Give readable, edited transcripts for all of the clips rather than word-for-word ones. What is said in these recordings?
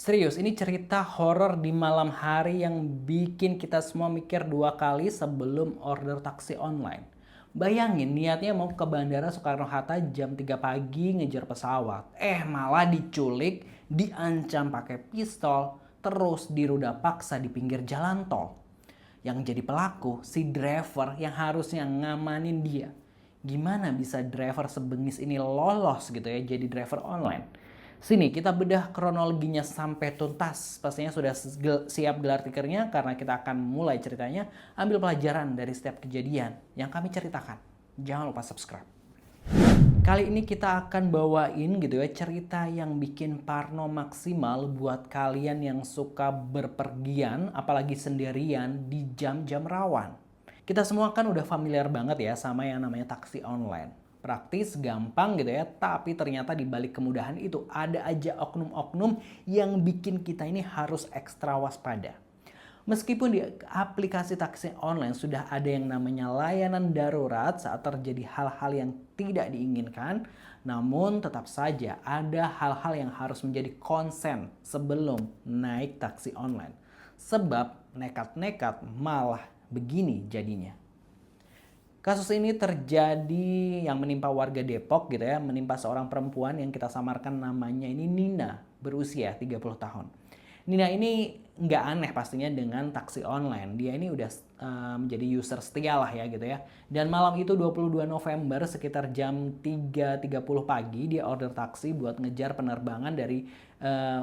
Serius, ini cerita horor di malam hari yang bikin kita semua mikir dua kali sebelum order taksi online. Bayangin niatnya mau ke Bandara Soekarno-Hatta jam 3 pagi ngejar pesawat. Malah diculik, diancam pakai pistol, terus diruda paksa di pinggir jalan tol. Yang jadi pelaku, si driver yang harusnya ngamanin dia. Gimana bisa driver sebengis ini lolos gitu ya jadi driver online? Sini kita bedah kronologinya sampai tuntas. Pastinya sudah siap gelar tikernya karena kita akan mulai ceritanya. Ambil pelajaran dari setiap kejadian yang kami ceritakan. Jangan lupa subscribe. Kali ini kita akan bawain gitu ya cerita yang bikin parno maksimal buat kalian yang suka berpergian apalagi sendirian di jam-jam rawan. Kita semua kan udah familiar banget ya sama yang namanya taksi online. Praktis, gampang gitu ya, tapi ternyata di balik kemudahan itu ada aja oknum-oknum yang bikin kita ini harus ekstra waspada. Meskipun di aplikasi taksi online sudah ada yang namanya layanan darurat saat terjadi hal-hal yang tidak diinginkan, namun tetap saja ada hal-hal yang harus menjadi konsen sebelum naik taksi online. Sebab nekat-nekat malah begini jadinya. Kasus ini terjadi yang menimpa warga Depok gitu ya, menimpa seorang perempuan yang kita samarkan namanya ini Nina, berusia 30 tahun. Nina ini nggak aneh pastinya dengan taksi online. Dia ini udah menjadi user setia lah ya gitu ya. Dan malam itu 22 November sekitar jam 3.30 pagi dia order taksi buat ngejar penerbangan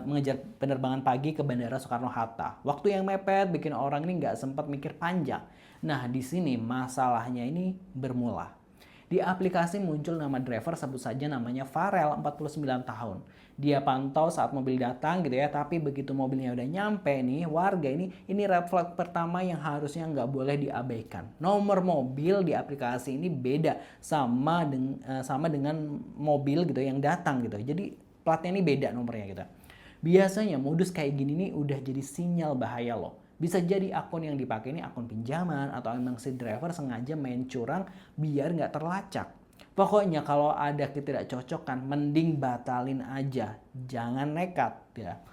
mengejar penerbangan pagi ke Bandara Soekarno-Hatta. Waktu yang mepet bikin orang ini nggak sempat mikir panjang. Nah, di sini masalahnya ini bermula. Di aplikasi muncul nama driver, sebut saja namanya Farel, 49 tahun. Dia pantau saat mobil datang gitu ya, tapi begitu mobilnya udah nyampe nih, warga ini red flag pertama yang harusnya nggak boleh diabaikan. Nomor mobil di aplikasi ini beda sama dengan mobil gitu yang datang gitu. Jadi platnya ini beda nomornya gitu. Biasanya modus kayak gini nih udah jadi sinyal bahaya loh. Bisa jadi akun yang dipakai ini akun pinjaman atau emang si driver sengaja main curang biar nggak terlacak. Pokoknya kalau ada ketidakcocokan mending batalin aja, jangan nekat ya.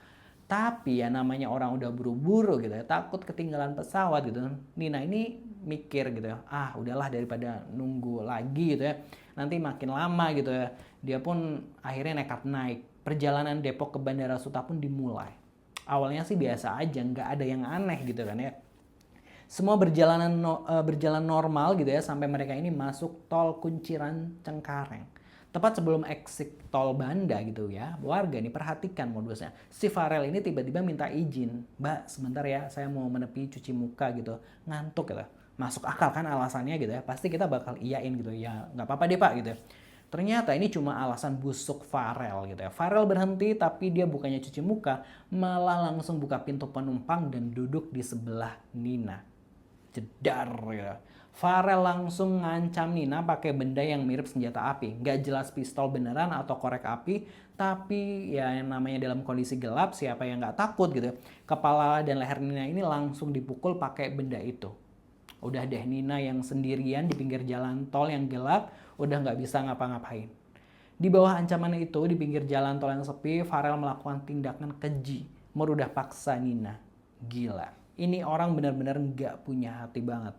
Tapi ya namanya orang udah buru-buru gitu ya, takut ketinggalan pesawat gitu. Nina ini mikir gitu ya, udahlah daripada nunggu lagi gitu ya, nanti makin lama gitu ya. Dia pun akhirnya nekat naik. Perjalanan Depok ke Bandara Suta pun dimulai. Awalnya sih biasa aja, nggak ada yang aneh gitu kan ya. Semua berjalan normal gitu ya sampai mereka ini masuk tol Kunciran Cengkareng. Tepat sebelum exit tol Banda gitu ya, warga nih perhatikan modusnya. Si Farel ini tiba-tiba minta izin, "Mbak, sebentar ya, saya mau menepi cuci muka gitu, ngantuk gitu." Masuk akal kan alasannya gitu ya, pasti kita bakal iyain gitu ya, nggak apa-apa deh Pak gitu. Ternyata ini cuma alasan busuk Farel gitu ya. Farel berhenti tapi dia bukannya cuci muka, malah langsung buka pintu penumpang dan duduk di sebelah Nina. Jedar ya. Farel langsung ngancam Nina pakai benda yang mirip senjata api. Gak jelas pistol beneran atau korek api, tapi ya yang namanya dalam kondisi gelap siapa yang gak takut gitu. Kepala dan leher Nina ini langsung dipukul pakai benda itu. Udah deh Nina yang sendirian di pinggir jalan tol yang gelap, udah nggak bisa ngapa-ngapain. Di bawah ancaman itu, di pinggir jalan tol yang sepi, Farel melakukan tindakan keji, merudah paksa Nina. Gila, ini orang benar-benar nggak punya hati banget.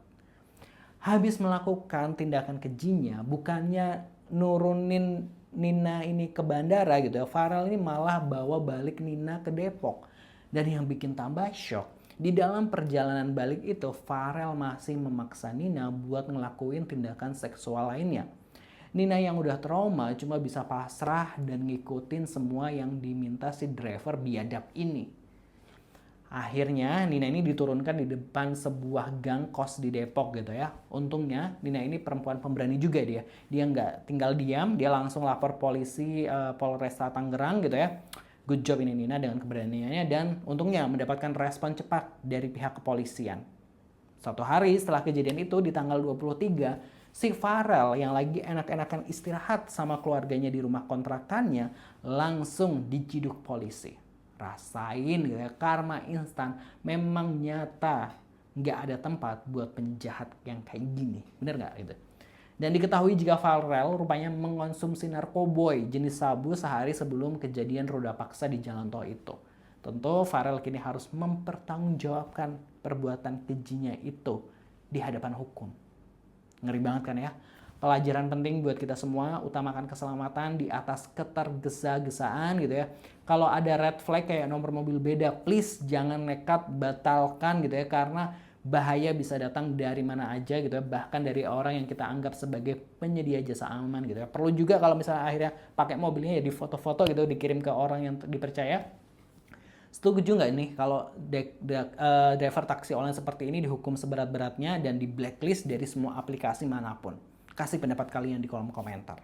Habis melakukan tindakan kejinya, bukannya nurunin Nina ini ke bandara gitu ya, Farel ini malah bawa balik Nina ke Depok. Dan yang bikin tambah shock, di dalam perjalanan balik itu, Farel masih memaksa Nina buat ngelakuin tindakan seksual lainnya. Nina yang udah trauma cuma bisa pasrah dan ngikutin semua yang diminta si driver biadab ini. Akhirnya Nina ini diturunkan di depan sebuah gang kos di Depok gitu ya. Untungnya Nina ini perempuan pemberani juga dia. Dia nggak tinggal diam, dia langsung lapor polisi Polresta Tangerang gitu ya. Good job ini Nina dengan keberaniannya dan untungnya mendapatkan respon cepat dari pihak kepolisian. Satu hari setelah kejadian itu di tanggal 23, si Farel yang lagi enak-enakan istirahat sama keluarganya di rumah kontrakannya langsung diciduk polisi. Rasain gitu ya, karma instan memang nyata. Nggak ada tempat buat penjahat yang kayak gini. Bener nggak gitu? Dan diketahui jika Farel rupanya mengonsumsi narkoboy jenis sabu sehari sebelum kejadian roda paksa di jalan tol itu. Tentu Farel kini harus mempertanggungjawabkan perbuatan kejinya itu di hadapan hukum. Ngeri banget kan ya? Pelajaran penting buat kita semua, utamakan keselamatan di atas ketergesa-gesaan gitu ya. Kalau ada red flag kayak nomor mobil beda, please jangan nekat, batalkan gitu ya, karena bahaya bisa datang dari mana aja gitu ya, bahkan dari orang yang kita anggap sebagai penyedia jasa aman gitu ya. Perlu juga kalau misalnya akhirnya pakai mobilnya ya di foto-foto gitu, dikirim ke orang yang dipercaya. Setuju nggak nih kalau driver taksi online seperti ini dihukum seberat-beratnya dan di blacklist dari semua aplikasi manapun? Kasih pendapat kalian di kolom komentar.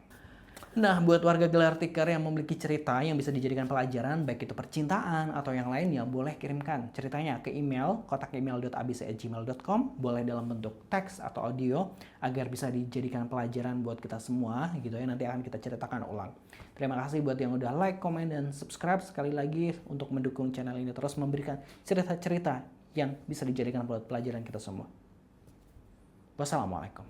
Nah, buat warga Gelar Tikar yang memiliki cerita yang bisa dijadikan pelajaran, baik itu percintaan atau yang lainnya, boleh kirimkan ceritanya ke email kotakemail.abc@gmail.com, boleh dalam bentuk teks atau audio, agar bisa dijadikan pelajaran buat kita semua gitu ya. Nanti akan kita ceritakan ulang. Terima kasih buat yang udah like, komen, dan subscribe sekali lagi untuk mendukung channel ini terus memberikan cerita-cerita yang bisa dijadikan buat pelajaran kita semua. Wassalamualaikum.